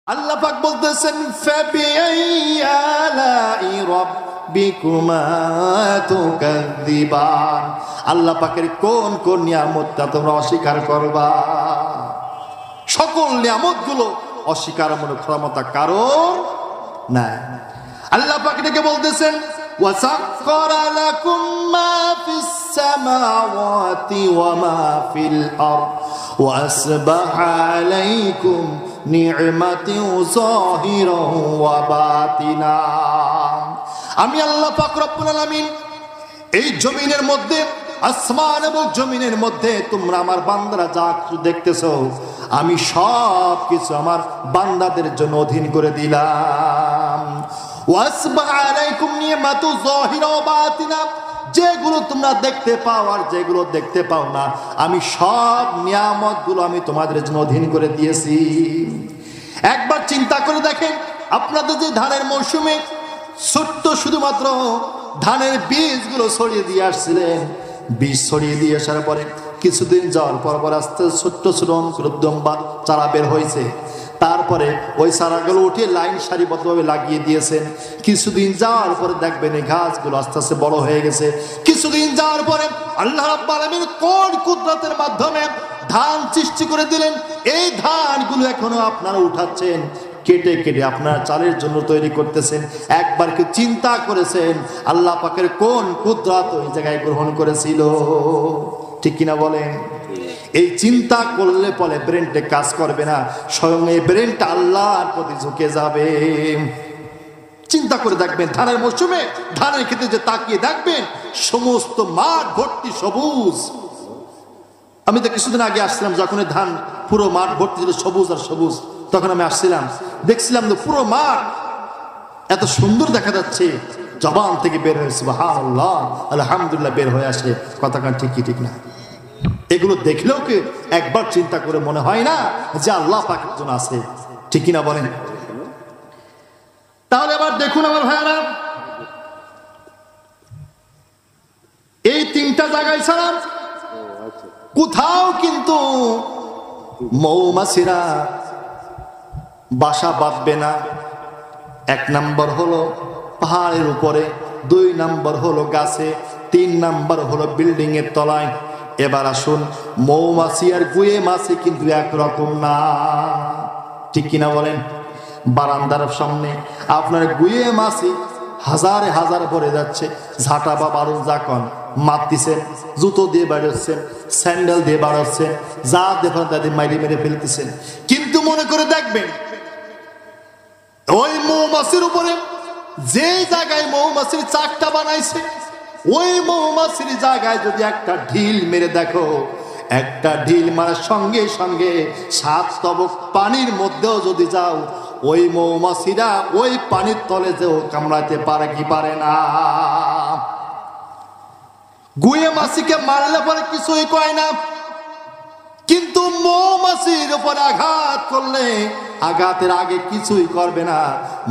আল্লাহ পাক বলতেছেন ফাবিআইয়ি আলাই রাব্বিকুমা তুকাযযিবান। আল্লাহ পাকের কোন কোন নিয়ামতটা তোমরা অস্বীকার করবা? সকল নিয়ামতগুলো অস্বীকার মনে ক্ষমতা কারণ নাই। আল্লাহ পাক এটাকে বলতেছেন ওয়াসাক্কারা লাকুম মা ফিস সামাওয়াতি ওয়া মা ফিল আরদ ওয়া আসবাহা আলাইকুম নি'মাতি যাহিরান ওয়া বাতিনা। আমি আল্লাহ পাক রব্বুল আলামিন এই জমিনের মধ্যে, আসমান এবং জমিনের মধ্যে তোমরা আমার বান্দারা যা কিছু দেখতেছো, আমি সব কিছু আমার বান্দাদের জন্য অধীন করে দিলাম। ওয়াসবাহা আলাইকুম নি'মাতু যাহিরা ওয়া বাতিনা, যেগুলো তোমরা দেখতে পাও আর যেগুলো দেখতে পাও না, আমি সব নিয়ামতগুলো আমি তোমাদের জন্য অধীন করে দিয়েছি। একবার চিন্তা করে দেখেন, আপনাদের যে ধানের মৌসুমে ছোট্ট শুধুমাত্র ধানের বীজগুলো ছড়িয়ে দিয়ে আসছিলেন, বীজ ছড়িয়ে দিয়ে আসার পরে কিছুদিন যাওয়ার পর আস্তে ছোট্ট ছোট অঙ্কুরোদ্গম বা চারা বের হয়েছে। তারপরে ওই চারাগুলো উঠিয়ে লাইন সারিবদ্ধভাবে লাগিয়ে দিয়েছেন। কিছুদিন যাওয়ার পরে দেখবেন এই গাছগুলো আস্তে আস্তে বড় হয়ে গেছে। কিছুদিন যাওয়ার পরে আল্লাহ রাব্বুল আলামিন কোন কুদরতের মাধ্যমে ধান সৃষ্টি করে দিলেন। এই ধানগুলো এখনো আপনারা উঠাচ্ছেন, কেটে কেটে আপনার চালের জন্য তৈরি করতেছেন। একবার কি চিন্তা করেছেন আল্লাহ পাকের কোন কুদরত ওই জায়গায় গ্রহণ করেছিল? ঠিক কিনা বলেন? এই চিন্তা করলে পরে ব্রেনটা কাজ করবে না, স্বয়ং এই ব্রেনটা আল্লাহর প্রতি ঝুঁকে যাবে। চিন্তা করে দেখবেন ধানের মৌসুমে ধানের ক্ষেত্রে যে তাকিয়ে দেখবেন সমস্ত মাঠ ভর্তি সবুজ। আমি তো কিছুদিন আগে আসছিলাম, যখন ধান পুরো মাঠ ভর্তি ছিল সবুজ আর সবুজ, তখন আমি আসছিলাম, দেখছিলাম যে পুরো মাঠ এত সুন্দর দেখা যাচ্ছে। জবান থেকে বের হয়েছে সুবহানাল্লাহ আলহামদুলিল্লাহ বের হয়ে আসে, কথাটা ঠিকই ঠিক না? এগুলো দেখলেও কি একবার চিন্তা করে মনে হয় না যে আল্লাহ পাক একজন আছে? ঠিক কিনা বলেন? তাহলে আবার দেখুন আমার ভাইয়ারা, এই তিনটা জায়গায় ছাড়া কোথাও কিন্তু মৌমাছিরা বাসা বাঁধবে না। এক নাম্বার হলো পাহাড়ের উপরে, 2 নাম্বার হলো গাছে, 3 নাম্বার হলো বিল্ডিং এর তলায়। এবার আসুন, মৌমাছি আর গুয়ে মাছি কিন্তু একরকম না। ঠিক কিনা বলেন? বারান্দার সামনে আপনার গুয়ে মাছি হাজারে হাজার ভরে যাচ্ছে, ঝাঁটা বা বারুদ যাকন মারতেছেন, জুতো দিয়ে বাড়াচ্ছেন, স্যান্ডেল দিয়ে বাড়াচ্ছেন, যা দেখেন তাদের মাইরে মেরে ফেলতেছেন। কিন্তু মনে করে দেখবেন ওই মৌমাছির উপরে যে জায়গায় মৌমাছির চাকটা বানাইছে, ওই মৌমাছির জায়গায় যদি একটা ঢিল মেরে দেখো, একটা ঢিল মারার সঙ্গে সঙ্গে 7 তবক পানির মধ্যেও যদি যাও, ওই মৌমাছিরা ওই পানির তলে যেও কামড়াতে পারে কি পারে না? গুয়ে মাছিকে মারলে পরে কিছুই কয় না, কিন্তু মৌমাছির উপর আঘাত করলে আঘাতের আগে কিছুই করবে না।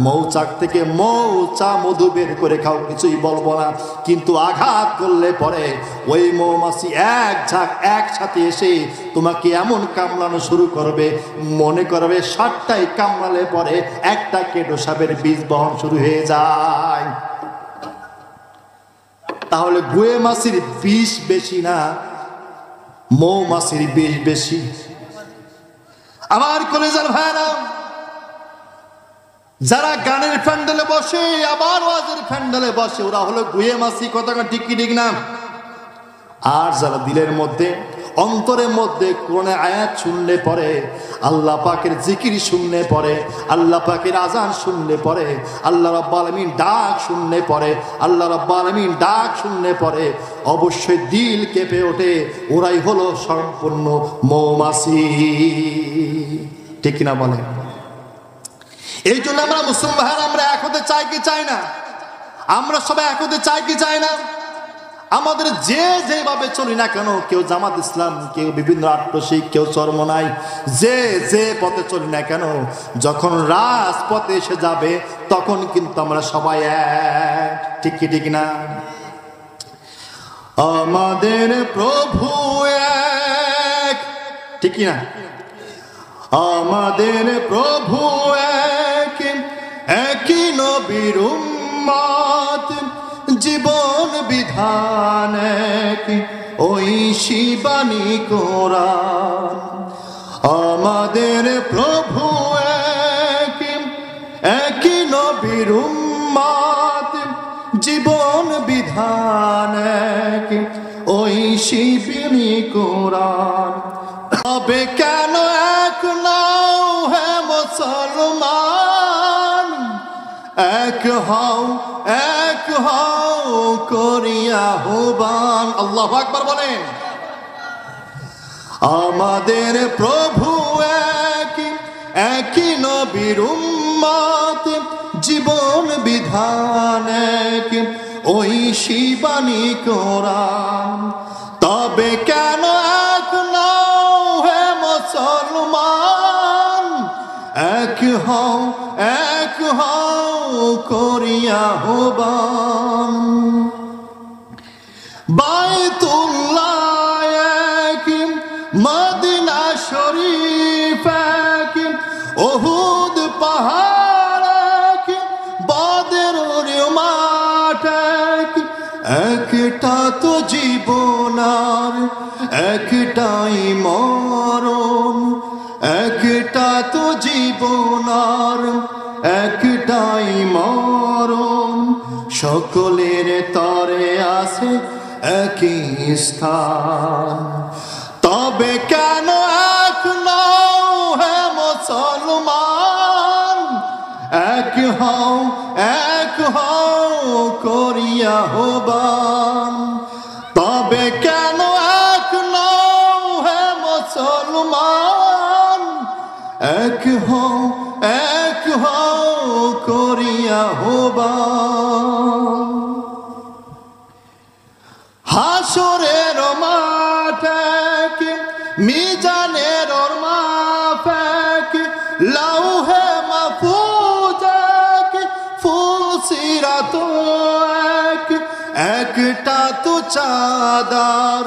মৌচাক থেকে মৌচা মধু বের করে খাও, কিছুই বলবো না। কিন্তু আঘাত করলে পরে ওই মৌমাছি এক ঝাঁক একসাথে এসে তোমাকে এমন কামড়ানো শুরু করবে, মনে করবে 7টাই কামড়ালে পরে একটা কেটো সাপের বীজ বহন শুরু হয়ে যায়। তাহলে গুয়ে মাছির বিষ বেশি না, মৌমাছির বিষ বেশি? আমার কলেজের ভাইরা, যারা গানের প্যান্ডেলে বসে আবার ওয়াজের প্যান্ডেলে বসে, ওরা হলো গুয়ে মাছি। কথাটা ঠিক কি ঠিক না? আর যারা দিলের মধ্যে অন্তরের মধ্যে কোরআনের আয়াত শুনলে পরে, আল্লাহ পাকের জিকির শুনলে পরে, আল্লাহ পাকের আজান শুনলে পরে, আল্লাহ রাব্বুল আলামিন ডাক শুনলে পরে, আল্লাহ রাব্বুল আলামিন ডাক শুনলে পরে অবশ্যই দিল কেঁপে ওঠে। ওরাই হলো সম্পূর্ণ মৌমাছি। ঠিক কিনা বলে? এই জন্য আমরা মুসলিম ভাইরা, আমরা এক হতে চাই কি চাই না? আমরা সবাই এক হতে চাই কি চাই না? আমাদের যে যেভাবে চলি না কেন, কেউ জামাত ইসলাম, কেউ বিভিন্ন আট্রসিক, কেউ চরমনাই, যে যে পথে চলি না কেন, যখন রাজপথে এসে যাবে তখন কিন্তু আমরা সবাই এক। ঠিক কি ঠিক না? আমাদের প্রভু এক। ঠিক কি না? আমাদের প্রভু এক। নবীর উম্মত জীবন বিধান এক ঐশী বাণী কোরআন আমাদের প্রভু এক একই নবীর উম্মত জীবন বিধান এক ঐশী বাণী কোরআন তবে কেন এক নাও হে মুসলমান এক হও করিয়া আহ্বান আল্লাহু আকবার বলেন আমাদের প্রভু একই নবীর উম্মত জীবন বিধান এক ঐশী বাণী কোরআন তবে কেন এক নাও হে মুসলমান এক হও করিয়া আহ্বান বাইতুল্লাহ এক মদিনা শরীফ এক উহুদ পাহাড় এক বদরের মাঠ এক একটা তো জীবন আর একটাই মরণ একটা তো জীবন আর একটাই মরণ সকলের তরে আছে একই স্থান তবে কেন এক নাও হে মুসলমান এক হও করিয়া আহ্বান তবে কেন এক নাও হে মুসলমান এক হও করিয়া আহ্বান হাসরের মাঠে মিজানের মাফেক লাউহে মাহফুজ ফুলসিরাত এক একটা তো চাঁদার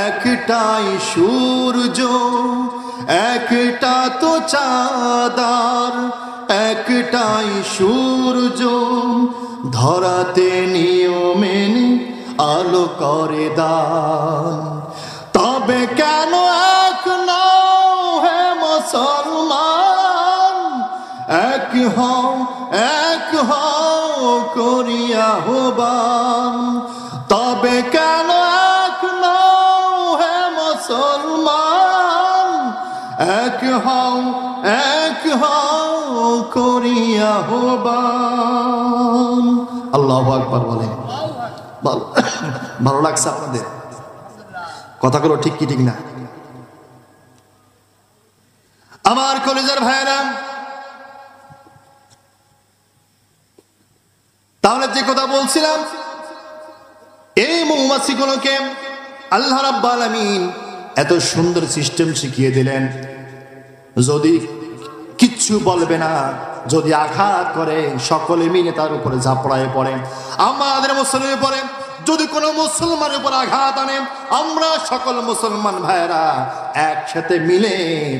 একটাই সূর্য একটা তো চাঁদার একটাই সূর্য ধরাতে নিয়মেনে আলো করে দান তবে কেন এক নাও হে মুসলমান এক হও করিয়া আহ্বান তবে কেন এক নাও হে মুসলমান এক হও করিয়া আহ্বান আল্লাহু আকবার বলে ভালো লাগছে আপনাদের কথাগুলো ঠিক কি ঠিক না আমার কলেজের ভাইয়েরা তাহলে যে কথা বলছিলাম এই মৌমাছিগুলোকে আল্লাহ রাব্বুল আলামিন এত সুন্দর সিস্টেম শিখিয়ে দিলেন যদি কিচ্ছু বলবে না যদি আঘাত করে সকলে মিলে তার উপরে ঝাপড়ায় পড়ে আমাদের মুসলিমের উপরে যদি কোনো মুসলমানের উপর আঘাত আনে আমরা সকল মুসলমান ভাইরা একসাথে মিলে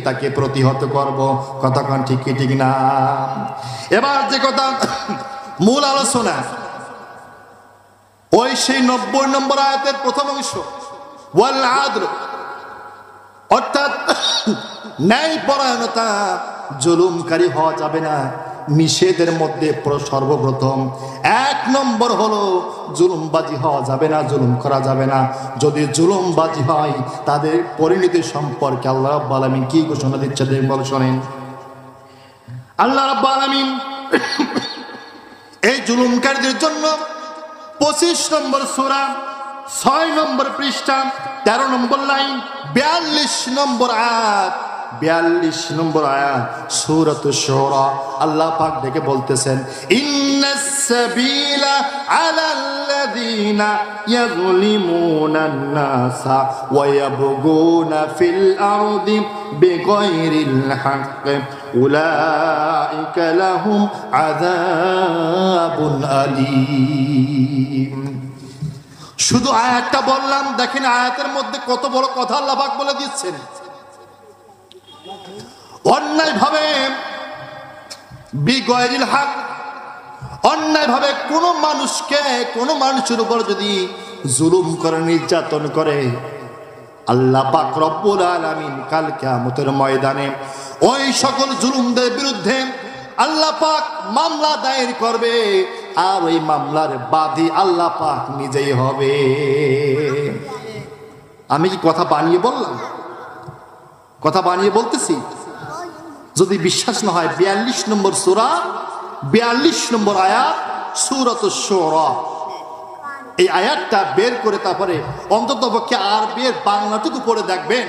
তাকে প্রতিহত করব কতক্ষণ ঠিক কি ঠিক না এবার যে কথা মূল আলোচনা ওই সেই 90 নম্বর আয়াতের প্রথম অংশ ওয়াল আদল অর্থাৎ ন্যায় পরায়ণতা জুলুমকারী হওয়া যাবে না নিষেধের মধ্যে সর্বপ্রথম 1 নম্বর হলো জুলুমবাজি হওয়া যাবে না জুলুম করা যাবে না যদি জুলুমবাজি হয় তাদের পরিণতি সম্পর্কে আল্লাহ রাব্বুল আলামিন কি ঘোষণা দিচ্ছে দেখুন শুনেন আল্লাহ রাব্বুল আলামিন এই জুলুমকারীদের জন্য 25 নম্বর সূরা 6 নম্বর পৃষ্ঠা 13 নম্বর লাইন 42 নম্বর আয়াত 42 নম্বর আয়াত সূরাতুশ শুরা আল্লাহ পাক ডেকে বলতেছেন ইন্নাস সাবিলা আলাল্লাযিনা ইয়াযলিমুনান নাসা ওয়া ইয়াবগুনা ফিল আরদি বিগাইরিল হক উলাইকা লাহুম আযাবুন আলীম শুধু আয়াতটা বললাম দেখেন আয়াতের মধ্যে কত বড় কথা আল্লাহ পাক বলে দিচ্ছেন অন্যায় ভাবে বিগয়রিল হক অন্যায়ভাবে কোনো মানুষের উপর যদি জুলুম করে, নির্যাতন করে, আল্লাহ পাক রব্বুল আলামিন কাল কিয়ামতের ময়দানে ওই সকল জুলুমদের বিরুদ্ধে আল্লাহ পাক মামলা দায়ের করবে, আর ওই মামলার বাদী আল্লাহ পাক নিজেই হবে। আমি কি কথা বানিয়ে বললাম? কথা বানিয়ে বলতেছি? যদি বিশ্বাস না হয় 42 নম্বর সূরা 42 নম্বর আয়াত সূরাতুশ শুরা, এই আয়াতটা বের করে তারপরে অন্ততপক্ষে আরবির বাংলাটুকু পড়ে দেখবেন।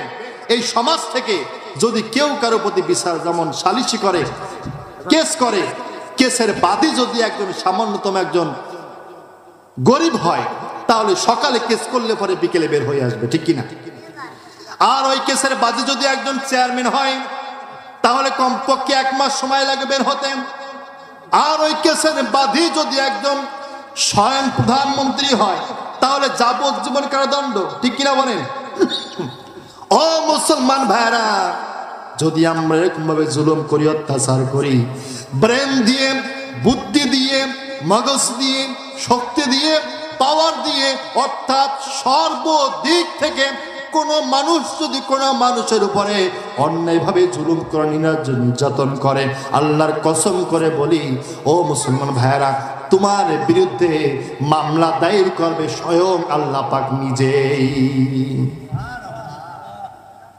এই সমাজ থেকে যদি কেউ কারো প্রতি বিচার, যেমন সালিশি করে, কেস করে, কেসের বাদী যদি একজন সামান্যতম একজন গরিব হয়, তাহলে সকালে কেস করলে পরে বিকেলে বের হয়ে আসবে, ঠিক কিনা? আর ওই কেসের বাদী যদি একজন চেয়ারম্যান হয়, তাহলে কমপক্ষে 1 মাস সময় লাগে বের হতে। আর ওই কেসের বাদী যদি একজন স্বয়ং প্রধানমন্ত্রী হয়, তাহলে যাবজ্জীবন কারাদণ্ড, ঠিক কিনা বলেন? ও মুসলমান ভাইরা, যদি আমরা এরকম ভাবে জুলুম করি, অত্যাচার করি, ব্রেন দিয়ে, বুদ্ধি দিয়ে, মগজ দিয়ে, শক্তি দিয়ে, পাওয়ার দিয়ে, অর্থাৎ সর্বদিক থেকে কোনো মানুষ যদি কোনো মানুষের উপরে অন্যায়ভাবে জুলুম করে, নির্যাতন করে, আল্লাহর কসম করে বলি ও মুসলমান ভাইরা, তোমার বিরুদ্ধে মামলা দায়ের করবে স্বয়ং আল্লাহ পাক নিজেই।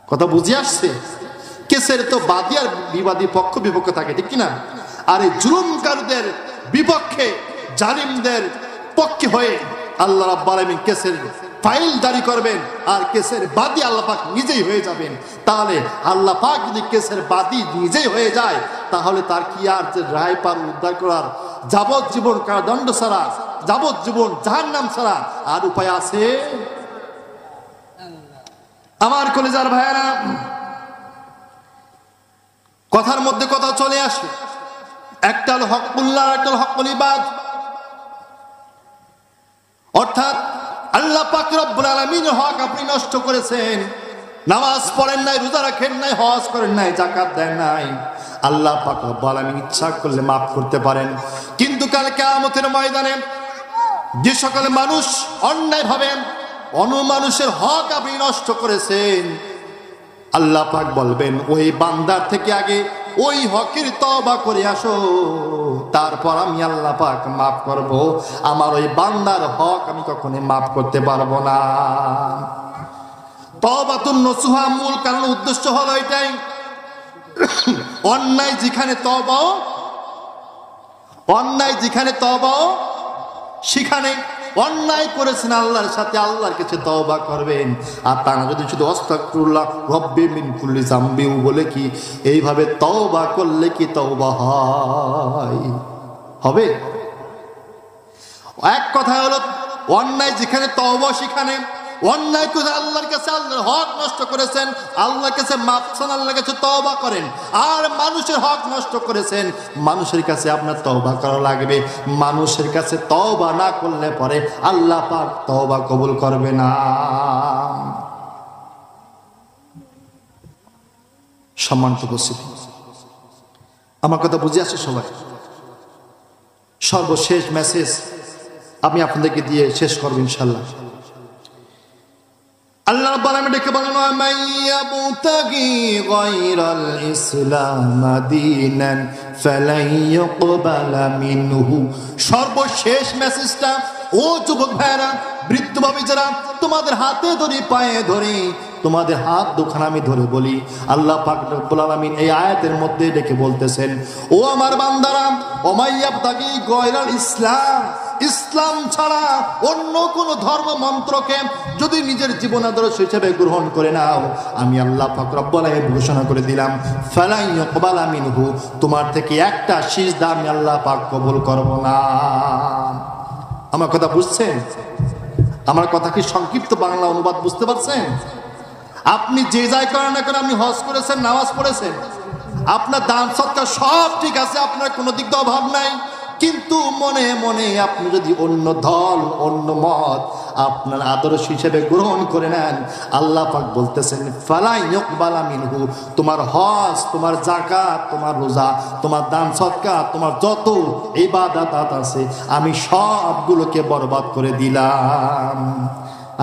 কথা বুঝে আসছে? কেসের তো বাদী আর বিবাদী পক্ষ বিপক্ষ থাকে, ঠিক কিনা? আর এই জুলুমকারীদের বিপক্ষে, জালিমদের পক্ষে হয়ে আল্লাহ রাব্বুল আলামিন কেসের ফাইল জারি করবেন, আর কেসের বাদী আল্লাহ পাক নিজেই হয়ে যাবেন। তাহলে আল্লাহ পাক যদি কেসের বাদী নিজেই হয়ে যায়, তাহলে তার কি আর যে রায় পার উদ্ধার করার যাবজ্জীবন কারাদণ্ড ছাড়া, যাবজ্জীবন জাহান্নাম ছাড়া আর উপায় আছে? আমার কলেজার ভাইয়েরা, কথার মধ্যে কথা চলে আসে, একটা হলো হকুল্লাহ, একটা হলো হকুল ইবাদ। অর্থাৎ আল্লাহ পাক রব্বুল আলামিনের হক আপনি নষ্ট করেছেন, নামাজ পড়েন নাই, রোজা রাখেন নাই, হজ করেন নাই, যাকাত দেন নাই, আল্লাহ পাক রব্বুল আলামিন ইচ্ছা করলে মাফ করতে পারেন। কিন্তু কাল কিয়ামতের ময়দানে যে সকল মানুষ অন্যায়ভাবে মানুষের হক আপনি নষ্ট করেছেন, আল্লাহ পাক বলবেন ওই বান্দার থেকে আগে ওই হকের তওবা করে আসো, তারপর আমি আল্লাহ পাক মাফ করব। আমার ওই বান্দার হক আমি কখনো মাফ করতে পারবো না। তওবাতুন নসুহা মূল কারণ, উদ্দেশ্য হলো এটাই, অন্যায় যেখানে তওবা, সেখানে অন্যায় করেছেন আল্লাহর সাথে, আল্লাহর কাছে তওবা করবেন। আর তা না যদি শুধু আস্তাগফিরুল্লাহ রব্বি মিন কুল্লি যামবি বলে কি এইভাবে তওবা করলে কি তওবা হবে? এক কথা হলো অন্যায় যেখানে তওবা, সেখানে অন্যায় করে আল্লাহর কাছে, আল্লাহর হক নষ্ট করেছেন, আল্লাহর কাছে মাফ চান, আল্লাহর কাছে তওবা করেন। আর মানুষের হক নষ্ট করেছেন, মানুষের কাছে আপনার তওবা করা লাগবে। মানুষের কাছে তওবা না করলে পরে আল্লাহ পাক তওবা কবুল করবে না। সম্মানিত উপস্থিতি, আমার কথা বুঝে আসছে সবাই? সর্বশেষ মেসেজ আমি আপনাদেরকে দিয়ে শেষ করব ইনশাআল্লাহ। আল্লাহ রাব্বুল আলামিন ডেকে বলেন, মাইয়াবতাগি গায়রাল ইসলাম দীনান ফালাই ইউকবালা মিনহু। সর্বশেষ মেসেজটা, ও যুবক ভাইরা, বৃদ্ধ ভাবি যারা, তোমাদের হাতে ধরে, পায়ে ধরে, তোমাদের হাত দুখানা আমি ধরে বলি, আল্লাহ পাক রব্বুল আলামিন এই আয়াতের মধ্যে ডেকে বলতেছেন, ও আমার বান্দারা, ওমাইয়াবতাগি গায়রাল ইসলাম, ইসলাম ছাড়া অন্য কোন ধর্ম মন্ত্রকে যদি নিজের জীবন আদর্শ হিসেবে গ্রহণ করে নাও, আমি আল্লাহ পাক রব্বুল আলামিন ঘোষণা করে দিলাম, ফালাই ইউকবালা মিনহু, তোমার থেকে একটা সিজদা আমি আল্লাহ পাক কবুল করব না। আমার কথা বুঝছেন? আমার কথা কি সংক্ষিপ্ত বাংলা অনুবাদ বুঝতে পারছেন? আপনি যে যাই করেন না কেন, আপনি হজ করেছেন, নামাজ পড়েছেন, আপনার দান সৎকার সব ঠিক আছে, আপনার কোনো দিক দিয়ে অভাব নাই, কিন্তু মনে মনে আপনি যদি অন্য দল, অন্য মত আপনার আদর্শ হিসেবে গ্রহণ করে নেন। আল্লাহ পাক বলতেছেন ফালা ইউকবালা মিনহু, তোমার হজ, তোমার যাকাত, তোমার রোজা, তোমার দান সদকা, তোমার যত ইবাদত আছে আমি সবগুলোকে বরবাদ করে দিলাম।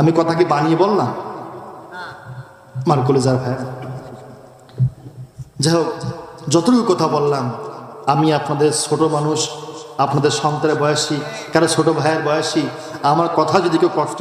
আমি কথা কি বানিয়ে বললাম? আমার কলেজার ভাই, যাই হোক, যতটুকু কথা বললাম, আমি আপনাদের ছোট মানুষ, আপনাদের সন্তানের বয়সী, কারো ছোট ভাইয়ের বয়সী, আমার কথা যদি কেউ কষ্ট